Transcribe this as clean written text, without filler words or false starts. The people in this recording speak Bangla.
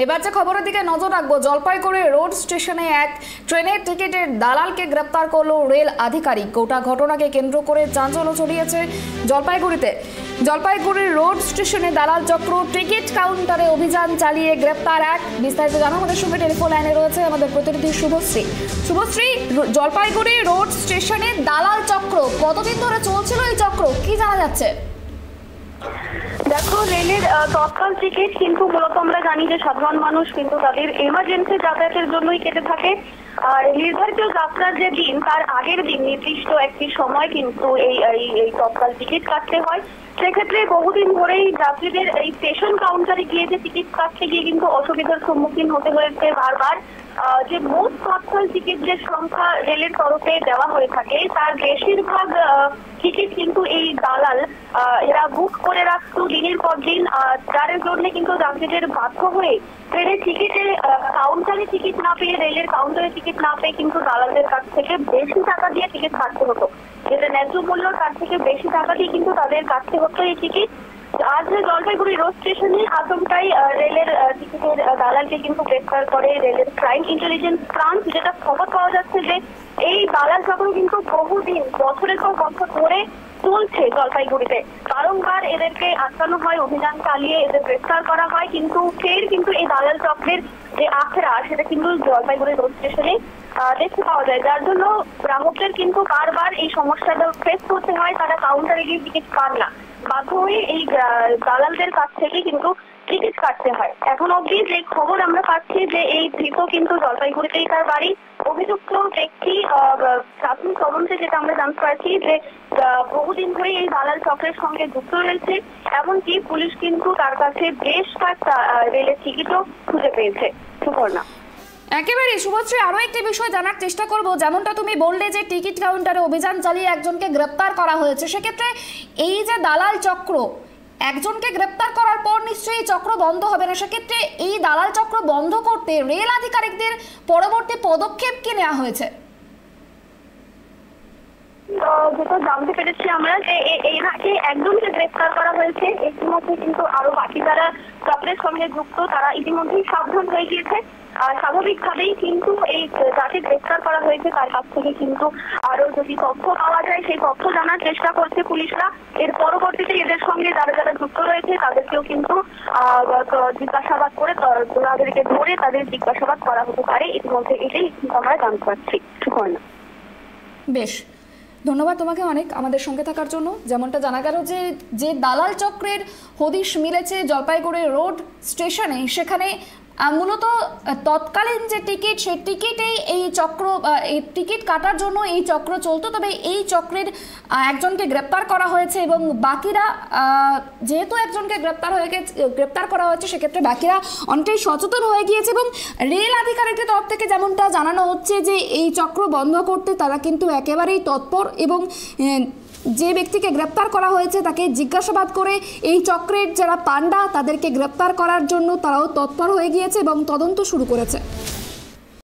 এবার যে খবরের দিকে নজর রাখবো, জলপাইগুড়ি রোড স্টেশনে এক ট্রেনের টিকিটের দালালকে গ্রেপ্তার করলো রেল আধিকারিক। গোটা ঘটনাকে কেন্দ্র করে চাঞ্চল্য ছড়িয়েছে জলপাইগুড়িতে। জলপাইগুড়ি রোড স্টেশনে দালাল চক্র টিকিট কাউন্টারে অভিযান চালিয়ে গ্রেপ্তার এক। বিস্তারিত জানা আমাদের সঙ্গে টেলিফোন লাইনে রয়েছে আমাদের প্রতিনিধি শুভশ্রী। শুভশ্রী, জলপাইগুড়ি রোড স্টেশনে দালাল চক্র কতদিন ধরে চলছিল এই চক্র, কি জানা যাচ্ছে? দেখো, রেলের তৎকাল টিকিট কিন্তু মূলত আমরা জানি যে সাধারণ মানুষ কিন্তু তাদের এমার্জেন্সি যাতায়াতের জন্যই কেটে থাকে। আর নির্ধারিত যাত্রার যে দিন তার আগের দিন নির্দিষ্ট একটি সময় কিন্তু এই তৎকাল টিকিট কাটতে হয়। সেক্ষেত্রে বহুদিন ধরেই যাত্রীদের এই স্টেশন কাউন্টারে গিয়ে যে টিকিট কাটতে গিয়ে কিন্তু অসুবিধার সম্মুখীন হতে হয়েছে বারবার। যে মোট তৎকাল টিকিট যে সংখ্যা রেলের তরফে দেওয়া হয়ে থাকে তার বেশিরভাগ টিকিট কিন্তু এই দালাল এরা বুক করে রাখতো দিনের পর দিন, যার জন্য কিন্তু যাত্রীদের বাধ্য হয়ে ট্রেনের টিকিটে কাউন্টারে টিকিট না পেয়ে, রেলের কাউন্টারে টিকিট না পেয়ে কিন্তু দালালদের কাছ থেকে বেশি টাকা দিয়ে টিকিট কাটতে হতো। যেটা ন্যায্য মূল্য তার থেকে বেশি টাকা দিয়ে কিন্তু তাদের কাটতে হতো এই টিকিট। আজ জলপাইগুড়ি রোড স্টেশনে আচমকাই রেলের টিকিটের দালালকে কিন্তু গ্রেফতার করে রেলের ক্রাইম ইন্টেলিজেন্স ব্রাঞ্চ। যেটা খবর পাওয়া যাচ্ছে যে এই দালাল চক্র কিন্তু বহুদিন বছরের পর বছর ধরে চলছে জলপাইগুড়িতে। বারংবার এদেরকে আটকানো হয়, অভিযান চালিয়ে এদের গ্রেফতার করা হয়, কিন্তু ফের কিন্তু এই দালাল চক্রের যে আখড়া সেটা কিন্তু জলপাইগুড়ি রোড স্টেশনে দেখতে পাওয়া যায়। যার জন্য গ্রাহকদের কিন্তু বারবার এই সমস্যাটা ফেস করতে হয়, তারা কাউন্টারে গিয়ে টিকিট পান না, বাধ্য হয়ে এই দালালদের কাছ থেকে কিন্তু টিকিট কাটতে হয়। এখন অবধি যে খবর আমরা পাচ্ছি যে এই ধৃত কিন্তু জলপাইগুড়িতেই তার বাড়ি। অভিযুক্ত ব্যক্তি প্রাথমিক তদন্তে যেটা আমরা জানতে পারছি যে বহুদিন ধরে এই দালাল চক্রের সঙ্গে যুক্ত রয়েছে। এমনকি পুলিশ কিন্তু তার কাছে বেশ কয়েকটা রেলের টিকিটও খুঁজে পেয়েছে। সুপর্ণা, একেবারে শুভশ্রী, আরো একটি বিষয় জানার চেষ্টা করব। যেমনটা তুমি বললে যে টিকিট কাউন্টারে অভিযান চালিয়ে একজনকে গ্রেপ্তার করা হয়েছে, সেক্ষেত্রে এই যে দালাল চক্র একজনকে গ্রেপ্তার করার পর নিশ্চয়ই চক্র বন্ধ হবে না, সেক্ষেত্রে এই দালাল চক্র বন্ধ করতে রেল আধিকারিকদের পরবর্তী পদক্ষেপ কি নেওয়া হয়েছে? যেটা জানতে পেরেছি আমরা যে এর আগে একজনকে গ্রেফতার করা হয়েছে, ইতিমধ্যে কিন্তু আরো বাকি যারা চক্রের সঙ্গে যুক্ত তারা ইতিমধ্যেই সাবধান হয়ে গিয়েছে। স্বাভাবিকভাবেই কিন্তু এই যাকে গ্রেফতার করা হয়েছে তার কাছ থেকে কিন্তু আরো যদি তথ্য পাওয়া যায় সেই তথ্য জানার চেষ্টা করছে পুলিশরা। এর পরবর্তীতে এদের সঙ্গে যারা যারা যুক্ত রয়েছে তাদেরকেও কিন্তু জিজ্ঞাসাবাদ করে তাদেরকে ধরে তাদের জিজ্ঞাসাবাদ করা হতে পারে। ইতিমধ্যে এটাই আমরা জানতে পারছি। সুপর্ণা, বেশ, ধন্যবাদ তোমাকে অনেক আমাদের সঙ্গে থাকার জন্য। যেমনটা জানা গেল যে দালাল চক্রের হদিশ মিলেছে জলপাইগুড়ি রোড স্টেশনে, সেখানে মূলত তৎকালীন যে টিকিট সেই টিকিটেই এই চক্র এই টিকিট কাটার জন্য এই চক্র চলতো। তবে এই চক্রের একজনকে গ্রেপ্তার করা হয়েছে এবং বাকিরা যেহেতু একজনকে গ্রেপ্তার করা হয়েছে সেক্ষেত্রে বাকিরা অনেকটাই সচেতন হয়ে গিয়েছে এবং রেল আধিকারিকদের তরফ থেকে যেমনটা জানানো হচ্ছে যে এই চক্র বন্ধ করতে তারা কিন্তু একেবারেই তৎপর এবং যে ব্যক্তিকে গ্রেপ্তার করা হয়েছে তাকে জিজ্ঞাসাবাদ করে এই চক্রের যারা পান্ডা তাদেরকে গ্রেপ্তার করার জন্য তারাও তৎপর হয়ে গিয়েছে এবং তদন্ত শুরু করেছে।